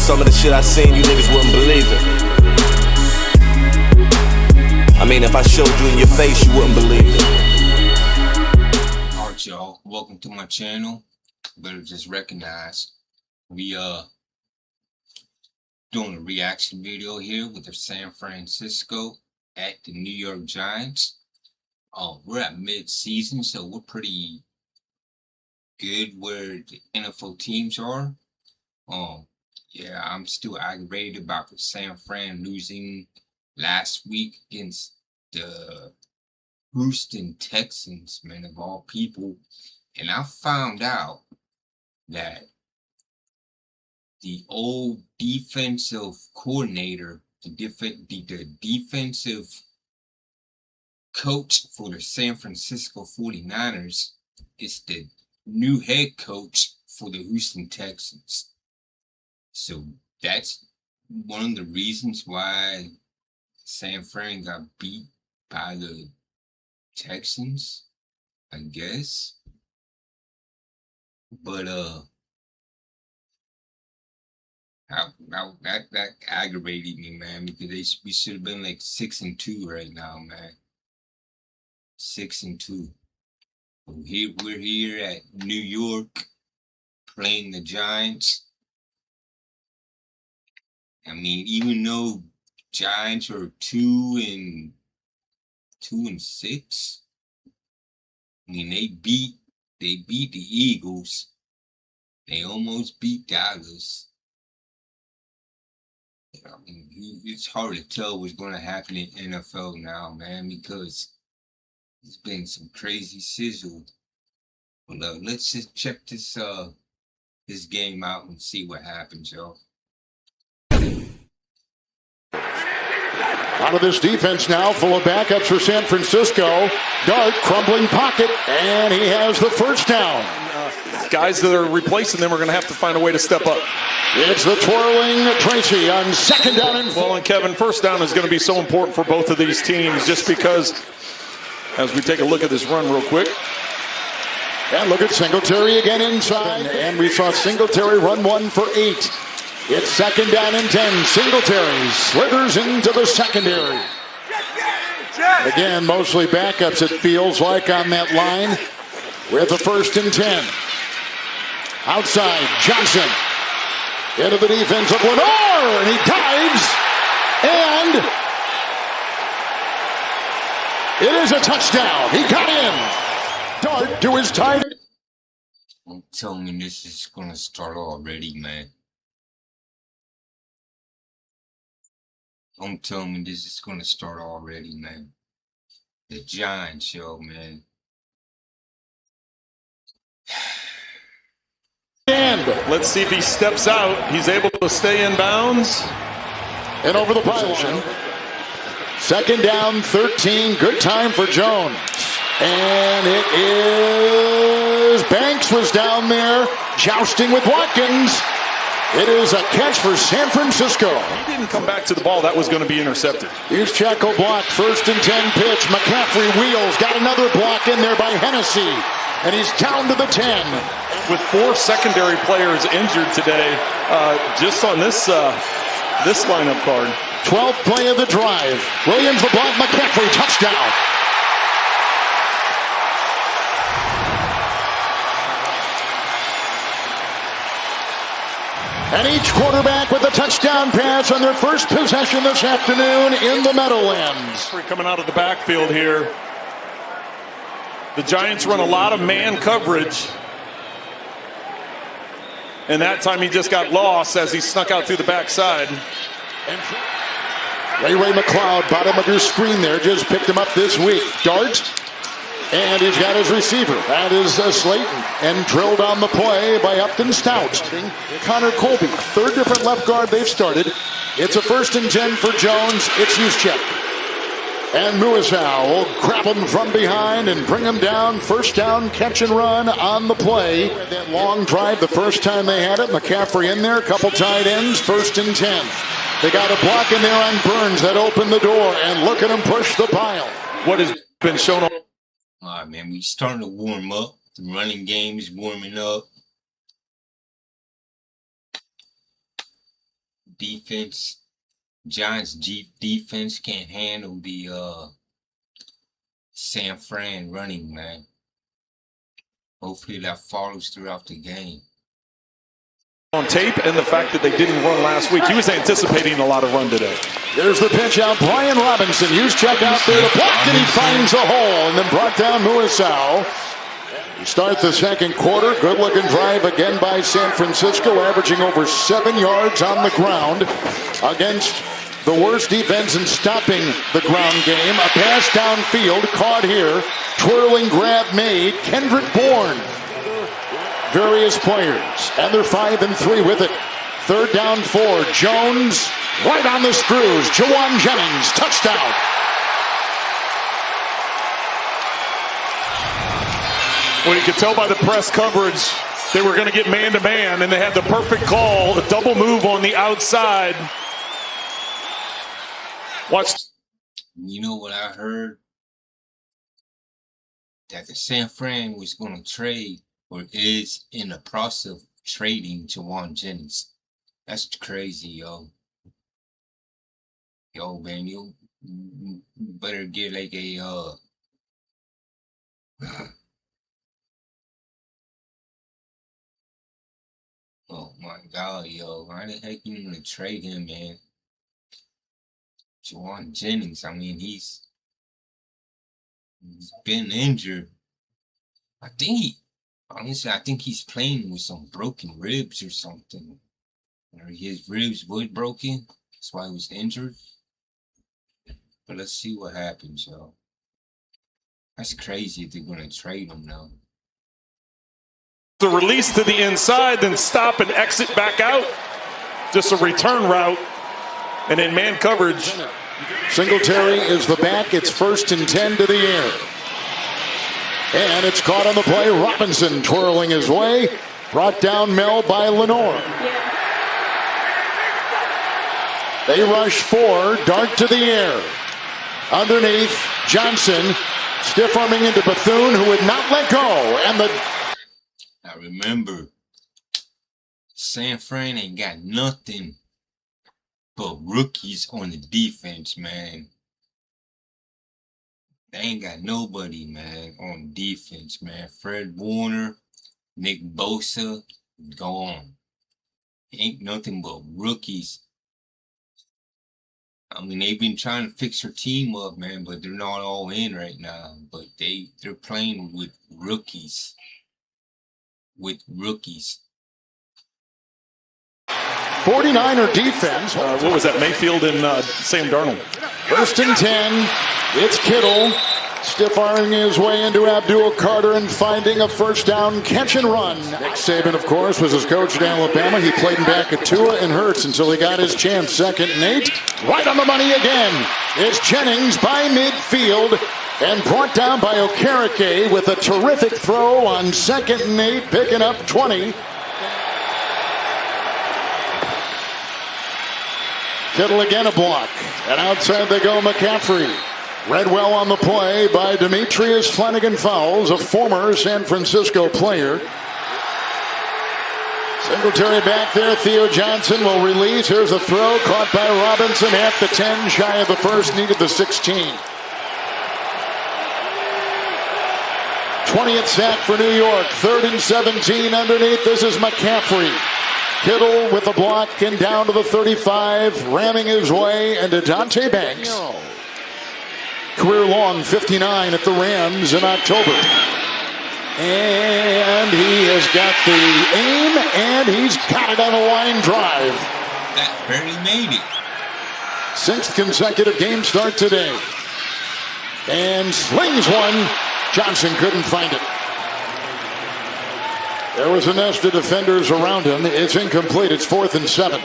Some of the shit I seen, you niggas wouldn't believe it. I mean, if I showed you in your face, you wouldn't believe it. Alright, y'all. Welcome to my channel. Better just recognize we doing a reaction video here with the San Francisco at the New York Giants. We're at mid-season, so we're pretty good where the NFL teams are. Yeah, I'm still aggravated about the San Fran losing last week against the Houston Texans, man, of all people. And I found out that the old defensive coordinator, the defensive coach for the San Francisco 49ers is the new head coach for the Houston Texans. So that's one of the reasons why San Fran got beat by the Texans, I guess. But that aggravated me, man, because we should have been like 6-2 right now, man. 6-2. We're here at New York playing the Giants. I mean, even though Giants are 2-6, I mean they beat the Eagles. They almost beat Dallas. I mean, it's hard to tell what's going to happen in NFL now, man, because it's been some crazy sizzle. But let's just check this game out and see what happens, y'all. Out of this defense now, full of backups for San Francisco. Dart, crumbling pocket, and he has the first down. Guys that are replacing them are going to have to find a way to step up. It's the twirling Tracy on second down and well, and Kevin, first down is going to be so important for both of these teams just because, as we take a look at this run real quick. And look at Singletary again inside. And we saw Singletary run 1 for 8. It's second down and 10. Singletary slithers into the secondary. Again, mostly backups, it feels like, on that line. With the first and 10. Outside, Johnson. Into the defense of Lenore. And he dives. And it is a touchdown. He got in. Dart to his tight end. I'm telling you, this is going to start already, man. I'm telling you, this is going to start already, man. The Giants show, man. Let's see if he steps out. He's able to stay in bounds. And over the pylon. Second down, 13. Good time for Jones. And it is Banks was down there jousting with Watkins. It is a catch for San Francisco. He didn't come back to the ball. That was going to be intercepted. Here's Checo block. First and 10 pitch. McCaffrey wheels. Got another block in there by Hennessy. And he's down to the 10. With 4 secondary players injured today, just on this lineup card. 12th play of the drive. Williams the block. McCaffrey touchdown. And each quarterback with a touchdown pass on their first possession this afternoon in the Meadowlands. Coming out of the backfield here. The Giants run a lot of man coverage. And that time he just got lost as he snuck out through the backside. Ray McLeod, bottom of your screen there, just picked him up this week. Dart. And he's got his receiver. That is Slayton. And drilled on the play by Upton Stout. Connor Colby, third different left guard they've started. It's a first and 10 for Jones. It's Juszczyk. And Muasau will grab him from behind and bring him down. First down, catch and run on the play. That long drive the first time they had it. McCaffrey in there, couple tight ends, first and 10. They got a block in there on Burns that opened the door. And look at him push the pile. What has been shown on? All right, man, we're starting to warm up. The running game is warming up. defense, Giants defense can't handle the San Fran running, man. Hopefully that follows throughout the game. On tape, and the fact that they didn't run last week, he was anticipating a lot of run today. There's the pitch out. Brian Robinson. Use check out there to block, and he finds a hole, and then brought down Muasau. You start the second quarter. Good-looking drive again by San Francisco, averaging over 7 yards on the ground against the worst defense in stopping the ground game. A pass downfield, caught here. Twirling grab made. Kendrick Bourne. Various players, and they're 5-3 with it. Third down 4. Jones right on the screws. Jawan Jennings, touchdown. Well, you could tell by the press coverage they were going to get man-to-man, and they had the perfect call, a double move on the outside. Watch. You know what I heard? That the San Fran was going to trade, or is in the process of trading Jawan Jennings. That's crazy, yo. Yo, man, you better get like a oh my God, yo. Why the heck you gonna trade him, man? Jawan Jennings, I mean, he's been injured. Honestly, I think he's playing with some broken ribs or something. Or his ribs were broken. That's why he was injured. But let's see what happens, yo. That's crazy if they're going to trade him now. The release to the inside, then stop and exit back out. Just a return route. And in man coverage. Singletary is the back. It's 1st and 10 to the air. And it's caught on the play. Robinson twirling his way. Brought down Mel by Lenore. They rush 4. Dart to the air. Underneath, Johnson. Stiff arming into Bethune, who would not let go. And I remember, San Fran ain't got nothing but rookies on the defense, man. They ain't got nobody, man, on defense, man. Fred Warner, Nick Bosa, gone. Ain't nothing but rookies. I mean, they've been trying to fix their team up, man, but they're not all in right now. But they're playing with rookies. With rookies. 49er defense. What was that, Mayfield and Sam Darnold? 1st and 10. It's Kittle. Stiff arming his way into Abdul Carter and finding a first down catch and run. Nick Saban, of course, was his coach at Alabama. He played back at Tua and Hurts until he got his chance. 2nd and 8. Right on the money again. It's Jennings by midfield and brought down by Okereke with a terrific throw on 2nd and 8, picking up 20. Kittle again a block. And outside they go McCaffrey. Read well on the play by Demetrius Flanagan Fowles, a former San Francisco player. Singletary back there. Theo Johnson will release. Here's a throw caught by Robinson at the 10, shy of the first, needed the 16. 20th sack for New York. 3rd and 17 underneath. This is McCaffrey. Kittle with the block and down to the 35, ramming his way, and Dante Banks. Career-long 59 at the Rams in October. And he has got the aim, and he's got it on a line drive. That barely made it. 6th consecutive game start today. And slings one. Johnson couldn't find it. There was a nest of defenders around him. It's incomplete. It's 4th and 7.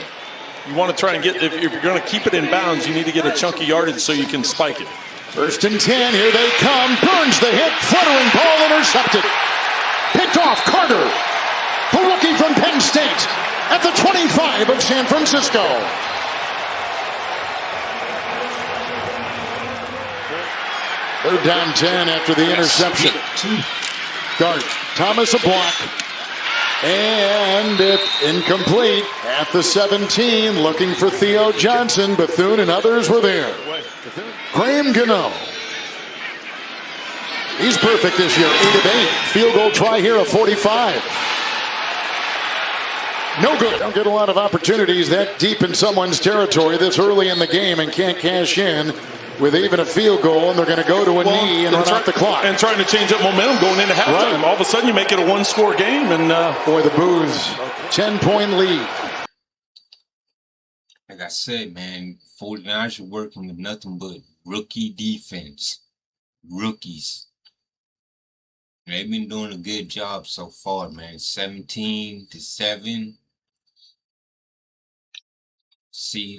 You want to try and get, if you're going to keep it in bounds, you need to get a chunky yardage so you can spike it. 1st and 10. Here they come. Burns the hit. Fluttering ball intercepted. Picked off. Carter, the rookie from Penn State, at the 25 of San Francisco. Third down 10 after the interception. Dart. Thomas a block. And it incomplete at the 17, looking for Theo Johnson. Bethune and others were there. Graham Gano. He's perfect this year, 8 of 8. Field goal try here of 45. No good. Don't get a lot of opportunities that deep in someone's territory this early in the game and can't cash in with even a field goal, and they're going to go to a knee and run out the clock. And trying to change up momentum going into halftime. Right. All of a sudden you make it a one-score game. And boy, the Boos, 10-point lead. Like I said, man, 49ers are working with nothing but rookie defense. Rookies. And they've been doing a good job so far, man. 17-7. See,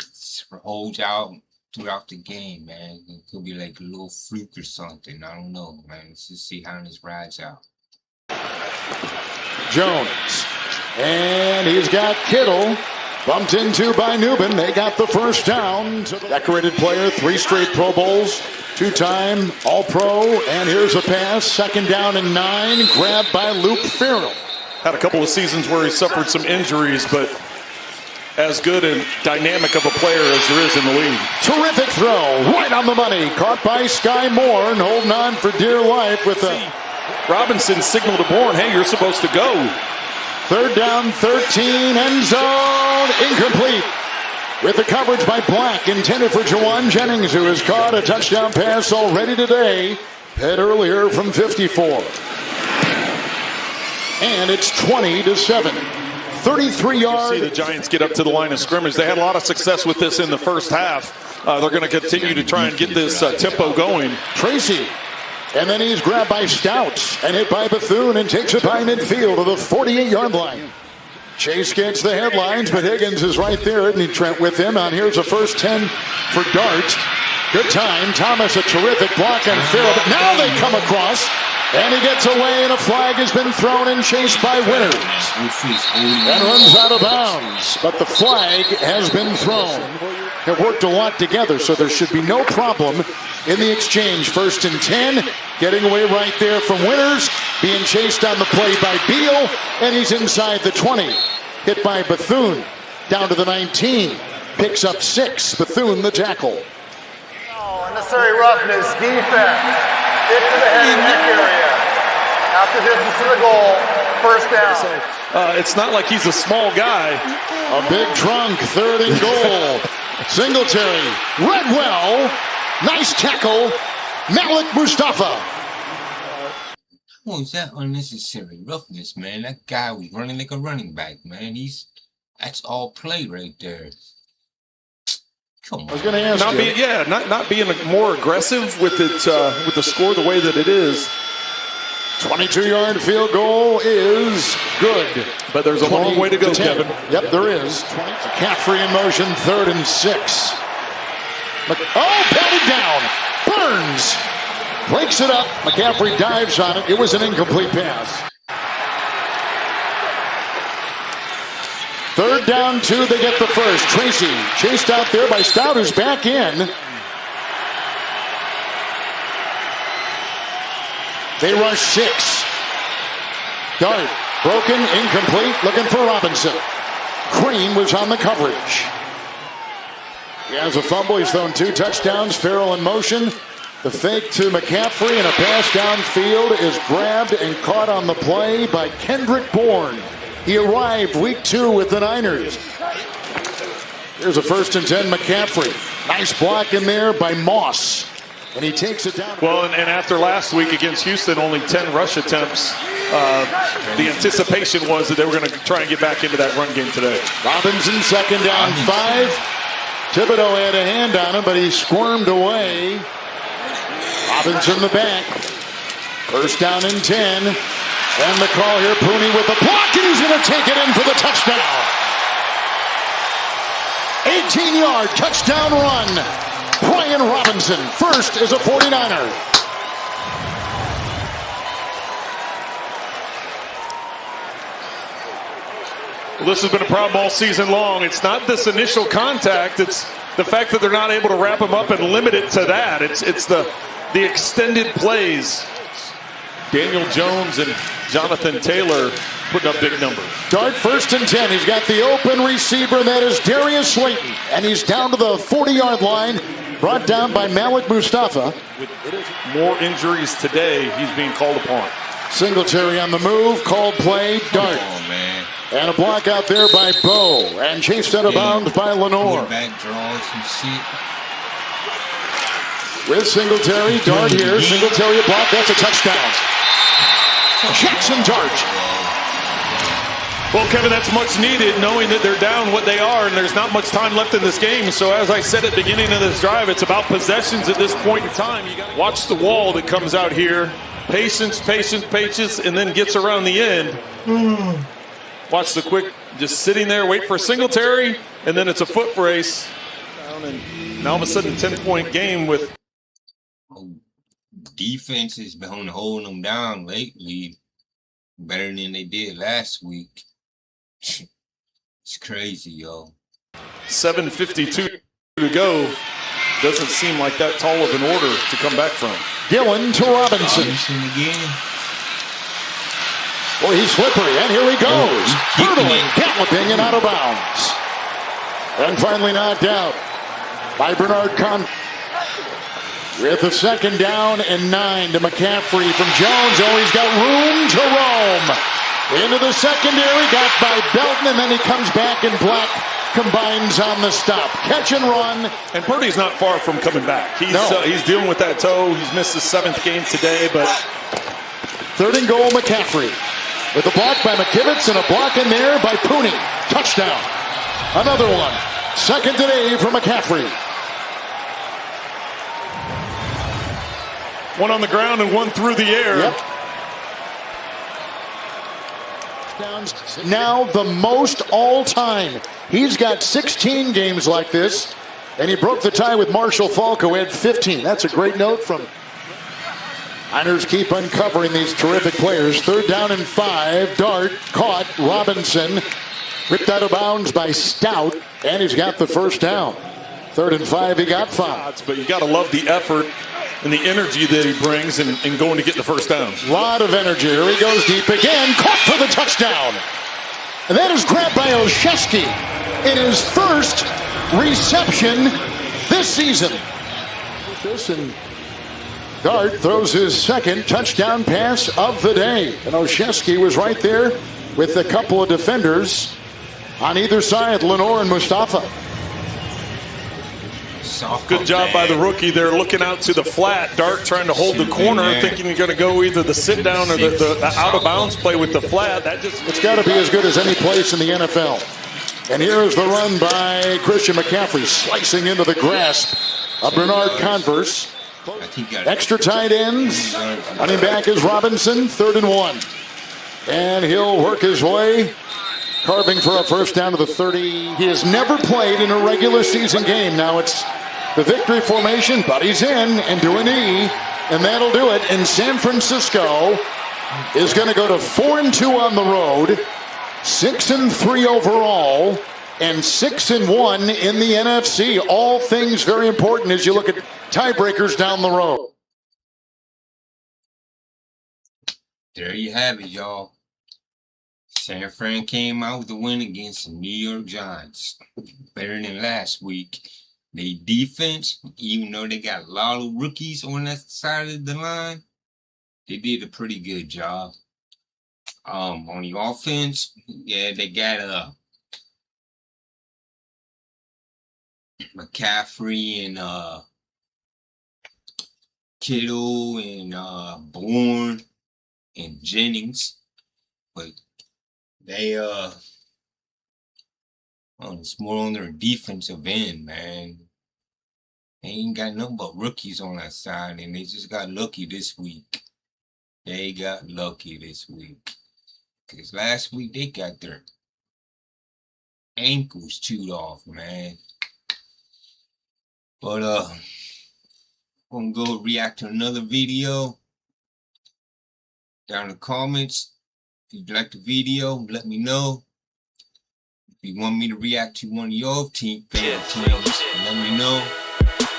hold out throughout the game, man. It could be like a little fluke or something. I don't know, man. Let's just see how this rides out. Jones. And he's got Kittle. Bumped into by Newman. They got the first down. Decorated player, 3 straight Pro Bowls. 2-time All-Pro. And here's a pass. 2nd down and 9. Grabbed by Luke Farrell. had a couple of seasons where he suffered some injuries, but as good and dynamic of a player as there is in the league. Terrific throw, right on the money. Caught by Sky Moore and holding on for dear life with a... Robinson signaled to Bourne, hey, you're supposed to go. 3rd down, 13, end zone, incomplete. With the coverage by Black, intended for Jawan Jennings, who has caught a touchdown pass already today. Had earlier from 54. And it's 20-7. 33 yards. See the Giants get up to the line of scrimmage. They had a lot of success with this in the first half. They're going to continue to try and get this tempo going. Tracy. And then he's grabbed by Stouts and hit by Bethune and takes it by midfield to the 48-yard line. Chase gets the headlines, but Higgins is right there, isn't he, Trent, with him? And here's a first 10 for Dart. Good time. Thomas, a terrific block on Farrell, but now they come across, and he gets away, and a flag has been thrown and chased by Winters. And runs out of bounds, but the flag has been thrown. Have worked a lot together, so there should be no problem in the exchange. 1st and 10, getting away right there from Winters, being chased on the play by Beal, and he's inside the 20. Hit by Bethune, down to the 19, picks up 6. Bethune, the tackle. Unnecessary roughness, defense, hit to the head and neck area. After distance to the goal, 1st down. It's not like he's a small guy. A big trunk, 3rd and goal. Singletary, Redwell, nice tackle, Malik Mustafa. What was that unnecessary roughness, man? That guy was running like a running back, man. That's all play right there. Come on. I was going to ask you. Not being more aggressive with it, with the score the way that it is. 22-yard field goal is good. But there's a long way to go, Kevin. Yep, there is. McCaffrey in motion, 3rd and 6. Patted down. Burns breaks it up. McCaffrey dives on it. It was an incomplete pass. 3rd down, 2. They get the first. Tracy chased out there by Stout, who's back in. They rush 6. Dart, broken, incomplete, looking for Robinson. Crane was on the coverage. He has a fumble. He's thrown 2 touchdowns. Farrell in motion. The fake to McCaffrey, and a pass downfield is grabbed and caught on the play by Kendrick Bourne. He arrived week 2 with the Niners. Here's a 1st and 10, McCaffrey. Nice block in there by Moss. And he takes it down. Well, and after last week against Houston, only 10 rush attempts. The anticipation was that they were going to try and get back into that run game today. Robinson, 2nd down, 5. Thibodeau had a hand on him, but he squirmed away. Robinson the back. 1st down and 10. And the call here, Pooney with the block, and he's going to take it in for the touchdown. 18-yard touchdown run. Brian Robinson, first as a 49er. Well, this has been a problem all season long. It's not this initial contact. It's the fact that they're not able to wrap him up and limit it to that. It's the extended plays. Daniel Jones and Jonathan Taylor putting up big numbers. Dart 1st and 10. He's got the open receiver. That is Darius Slayton. And he's down to the 40-yard line. Brought down by Malik Mustafa. With more injuries today, he's being called upon. Singletary on the move. Called play. Dart. Oh, man. And a block out there by Bo. And chased out of bounds by Lenore. Back draws and shit. With Singletary. Dart here. Singletary a block. That's a touchdown. Jackson Dart. Well, Kevin, that's much needed, knowing that they're down what they are, and there's not much time left in this game. So as I said at the beginning of this drive, it's about possessions at this point in time. You got to watch the wall that comes out here. Patience, patience, patience, and then gets around the end. Watch the quick, just sitting there, wait for Singletary, and then it's a foot race. And now all of a sudden, 10-point game with... Defense has been holding them down lately better than they did last week. It's crazy, yo. 7:52 to go. Doesn't seem like that tall of an order to come back from. Dillon to Robinson. Again. Well, he's slippery, and here he goes. Hurdling, galloping, and out of bounds. And finally knocked out by Bernard Conn. With the 2nd down and 9 to McCaffrey from Jones. Oh, he's got room to roam. Into the secondary, got by Belton, and then he comes back, and Black combines on the stop. Catch and run. And Purdy's not far from coming back. He's dealing with that toe. He's missed his 7th game today, but... 3rd and goal, McCaffrey. With a block by McKivitz and a block in there by Pooney. Touchdown. Another one. 2nd today for McCaffrey. One on the ground and one through the air. Yep. Now the most all-time. He's got 16 games like this, and he broke the tie with Marshall Falk, who had 15. That's a great note from... Niners keep uncovering these terrific players. 3rd down and 5. Dart caught. Robinson ripped out of bounds by Stout, and he's got the 1st down. 3rd and 5, he got 5. But you got to love the effort and the energy that he brings in going to get the 1st down. A lot of energy. Here he goes deep again. Caught for the touchdown. And that is grabbed by Olszewski in his 1st reception this season. And Dart throws his 2nd touchdown pass of the day. And Olszewski was right there with a couple of defenders on either side, Lenore and Mustafa. Good job by the rookie there, looking out to the flat. Dart trying to hold the corner, thinking you're going to go either the sit down or the out of bounds play with the flat. It's got to be as good as any place in the NFL. And here is the run by Christian McCaffrey, slicing into the grasp of Bernard Converse. Extra tight ends. Running back is Robinson, 3rd and 1. And he'll work his way, carving for a 1st down to the 30. He has never played in a regular season game. Now it's the victory formation, but he's in and do a knee, and that'll do it. And San Francisco is going to go to 4-2 on the road, 6-3 overall, and 6-1 in the NFC. All things very important as you look at tiebreakers down the road. There you have it, y'all. San Fran came out with a win against the New York Giants. Better than last week. They defense, even though they got a lot of rookies on that side of the line, they did a pretty good job. On the offense, yeah, they got McCaffrey and Kittle and Bourne and Jennings, but they it's more on their defensive end, man. They ain't got nothing but rookies on that side, and they just got lucky this week. They got lucky this week. Because last week they got their ankles chewed off, man. But I'm gonna go react to another video. Down in the comments. If you like the video, let me know. If you want me to react to one of your favorite teams, let me know.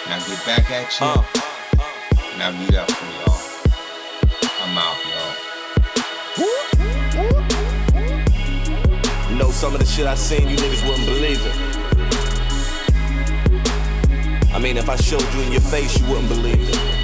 And I'll get back at you. And I'll do that for y'all. I'm out, y'all. know some of the shit I seen, you niggas wouldn't believe it. I mean, if I showed you in your face, you wouldn't believe it.